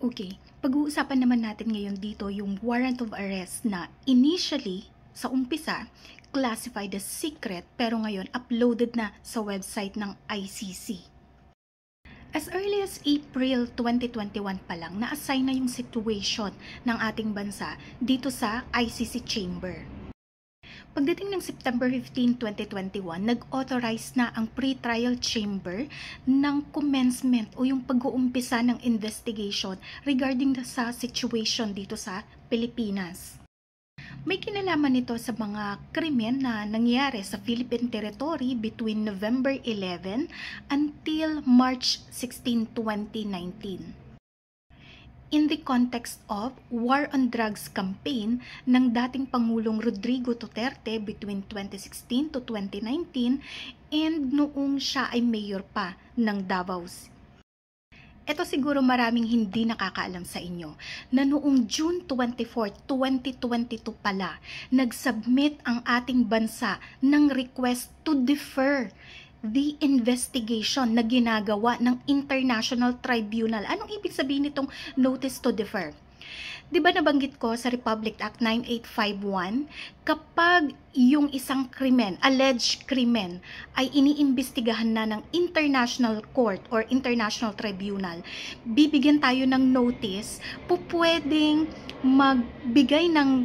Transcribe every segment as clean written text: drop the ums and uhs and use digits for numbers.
Okay, pag-uusapan naman natin ngayon dito yung warrant of arrest na initially, sa umpisa, classified as secret pero ngayon uploaded na sa website ng ICC. As early as April 2021 pa lang, na-assign na yung situation ng ating bansa dito sa ICC Chamber. Pagdating ng September 15, 2021, nag-authorize na ang pre-trial chamber ng commencement o yung pag-uumpisa ng investigation regarding sa situation dito sa Pilipinas. May kinalaman nito sa mga krimen na nangyari sa Philippine territory between November 11 until March 16, 2019. In the context of War on Drugs campaign ng dating Pangulong Rodrigo Duterte between 2016 to 2019 and noong siya ay mayor pa ng Davao. Ito siguro maraming hindi nakakaalam sa inyo na noong June 24, 2022 pala, nag-submit ang ating bansa ng request to defer the investigation na ginagawa ng International Tribunal. Anong ibig sabihin nitong notice to defer? Diba nabanggit ko sa Republic Act 9851, kapag yung isang krimen, alleged krimen, ay iniimbestigahan na ng International Court or International Tribunal, bibigyan tayo ng notice, pwedeng magbigay ng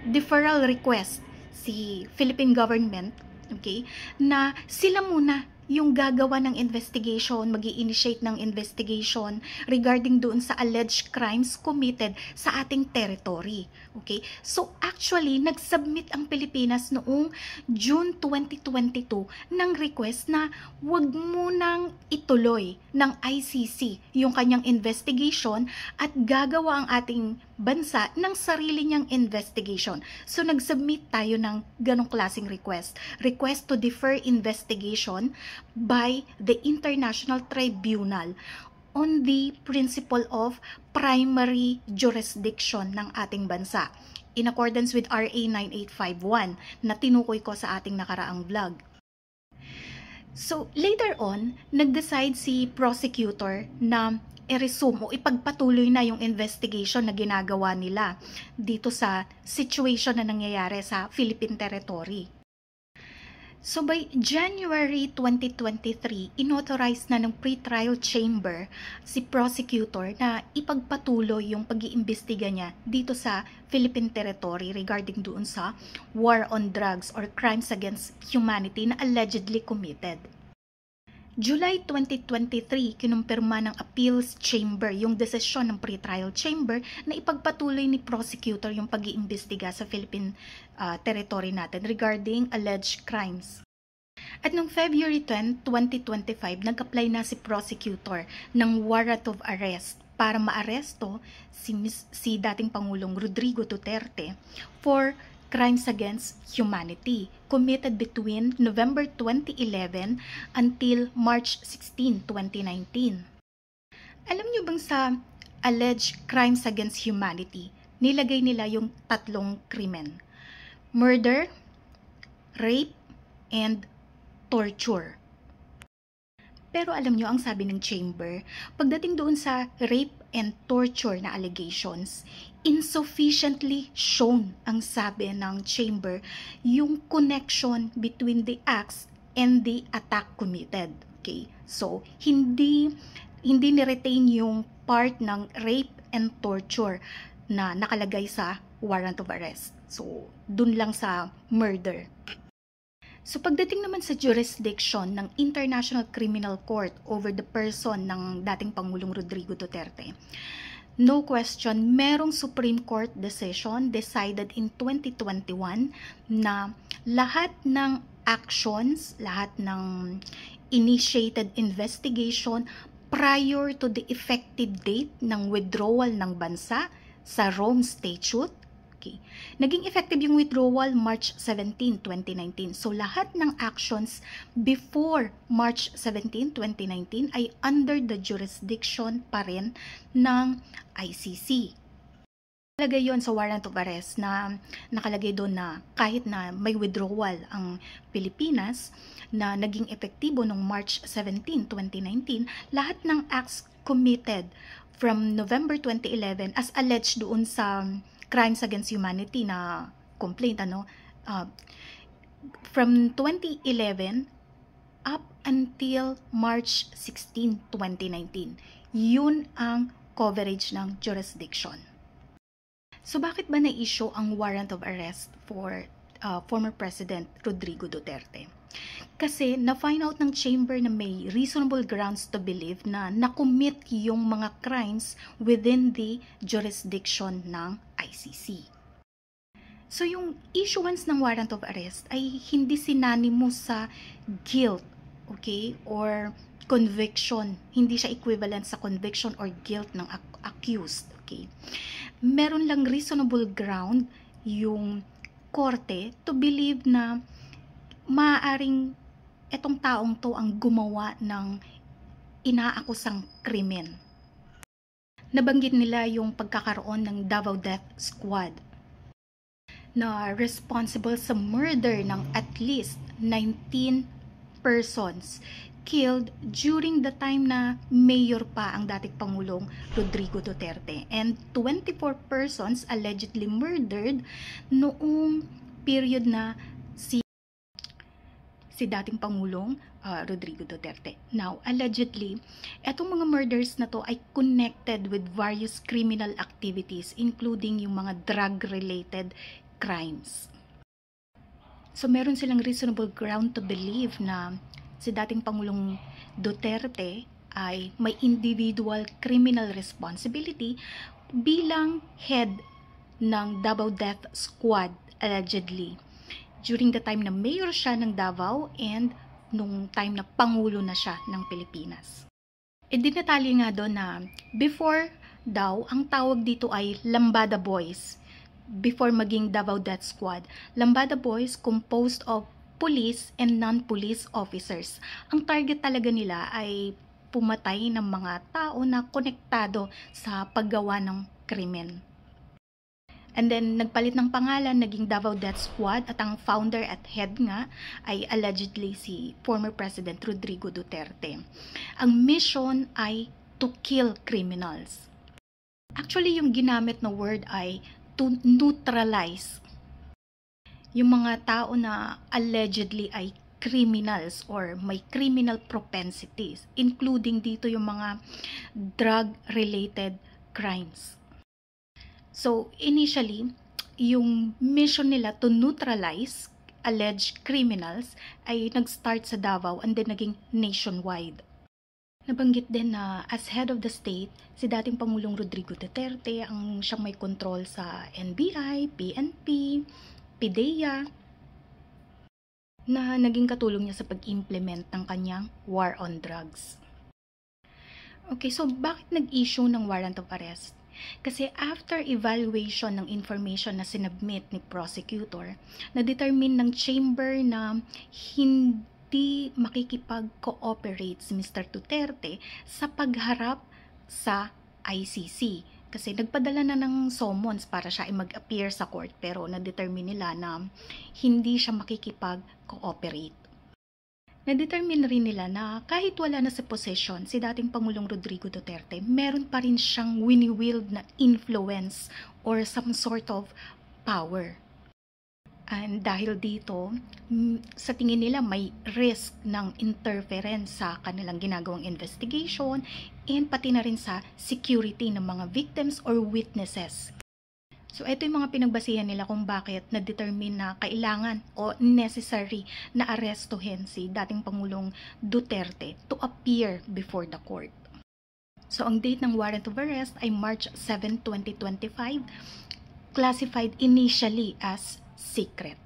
deferral request si Philippine government, okay, na sila muna yung gagawa ng investigation, mag-i-initiate ng investigation regarding doon sa alleged crimes committed sa ating territory. Okay? So actually, nag-submit ang Pilipinas noong June 2022 ng request na wag munang ituloy ng ICC yung kanyang investigation at gagawa ang ating bansa ng sarili niyang investigation. So nag-submit tayo ng ganong klaseng request. Request to defer investigation by the International Tribunal on the principle of primary jurisdiction ng ating bansa in accordance with RA 9851 na tinukoy ko sa ating nakaraang vlog. So later on, nag-decide si prosecutor na i-resume o ipagpatuloy na yung investigation na ginagawa nila dito sa situation na nangyayari sa Philippine territory. So by January 2023, inauthorize na ng pre-trial chamber si prosecutor na ipagpatuloy yung pag-iimbestiga niya dito sa Philippine territory regarding doon sa war on drugs or crimes against humanity na allegedly committed. July 2023, kinumpirma ng Appeals Chamber yung desisyon ng pre-trial chamber na ipagpatuloy ni prosecutor yung pag-iimbestiga sa Philippine territory natin regarding alleged crimes. At noong February 10, 2025, nag-apply na si prosecutor ng warrant of arrest para maaresto si dating Pangulong Rodrigo Duterte for crimes against humanity committed between November 2011 until March 16, 2019. Alam niyo bang sa alleged crimes against humanity, nilagay nila yung tatlong krimen: murder, rape, and torture. Pero alam nyo, ang sabi ng chamber, pagdating doon sa rape and torture na allegations, insufficiently shown, ang sabi ng chamber, yung connection between the acts and the attack committed. Okay? So, hindi ni-retain yung part ng rape and torture na nakalagay sa warrant of arrest. So, dun lang sa murder. So pagdating naman sa jurisdiction ng International Criminal Court over the person ng dating Pangulong Rodrigo Duterte, no question, merong Supreme Court decision decided in 2021 na lahat ng actions, lahat ng initiated investigation prior to the effective date ng withdrawal ng bansa sa Rome Statute. Okay. Naging effective yung withdrawal March 17, 2019. So lahat ng actions before March 17, 2019 ay under the jurisdiction pa rin ng ICC. Nakalagay yon sa warrant of arrest na nakalagay doon na kahit na may withdrawal ang Pilipinas na naging epektibo noong March 17, 2019, lahat ng acts committed from November 2011 as alleged doon sa crimes against humanity na complaint, from 2011 up until March 16, 2019. Yun ang coverage ng jurisdiction. So bakit ba na-issue ang warrant of arrest for former President Rodrigo Duterte? Kasi na-find out ng chamber na may reasonable grounds to believe na nakomit yung mga crimes within the jurisdiction ng ICC. So yung issuance ng warrant of arrest ay hindi synonymous sa guilt, okay, or conviction. Hindi siya equivalent sa conviction or guilt ng accused, okay. Meron lang reasonable ground yung korte to believe na maaaring etong taong to ang gumawa ng inaakusang krimen. Nabanggit nila yung pagkakaroon ng Davao Death Squad na responsible sa murder ng at least 19 persons killed during the time na mayor pa ang dating Pangulong Rodrigo Duterte, and 24 persons allegedly murdered noong period na si dating Pangulong Rodrigo Duterte. Now, allegedly, etong mga murders na to ay connected with various criminal activities, including yung mga drug-related crimes. So, meron silang reasonable ground to believe na si dating Pangulong Duterte ay may individual criminal responsibility bilang head ng Davao Death Squad, allegedly, during the time na mayor siya ng Davao and nung time na Pangulo na siya ng Pilipinas. Dinatali nga doon na before daw, ang tawag dito ay Lambada Boys. Before maging Davao Death Squad, Lambada Boys composed of police and non-police officers. Ang target talaga nila ay pumatay ng mga tao na konektado sa paggawa ng krimen. And then, nagpalit ng pangalan, naging Davao Death Squad, at ang founder at head nga ay allegedly si former President Rodrigo Duterte. Ang mission ay to kill criminals. Actually, yung ginamit na word ay to neutralize yung mga tao na allegedly ay criminals or may criminal propensities, including dito yung mga drug-related crimes. So, initially, yung mission nila to neutralize alleged criminals ay nag-start sa Davao and then naging nationwide. Nabanggit din na as head of the state, si dating Pangulong Rodrigo Duterte ang siyang may control sa NBI, PNP, PDEA, na naging katulong niya sa pag-implement ng kanyang war on drugs. Okay, so bakit nag-issue ng warrant of arrest? Kasi after evaluation ng information na sinubmit ni prosecutor, na-determine ng chamber na hindi makikipag-cooperate si Mr. Duterte sa pagharap sa ICC. Kasi nagpadala na ng summons para siya ay mag-appear sa court, pero na-determine nila na hindi siya makikipag-cooperate. Na-determine rin nila na kahit wala na sa possession si dating Pangulong Rodrigo Duterte, meron pa rin siyang wini-wield na influence or some sort of power. And dahil dito, sa tingin nila may risk ng interference sa kanilang ginagawang investigation and pati na rin sa security ng mga victims or witnesses. So ito yung mga pinagbasihan nila kung bakit na-determine na kailangan o necessary na arestuhin si dating Pangulong Duterte to appear before the court. So ang date ng warrant of arrest ay March 7, 2025, classified initially as secret.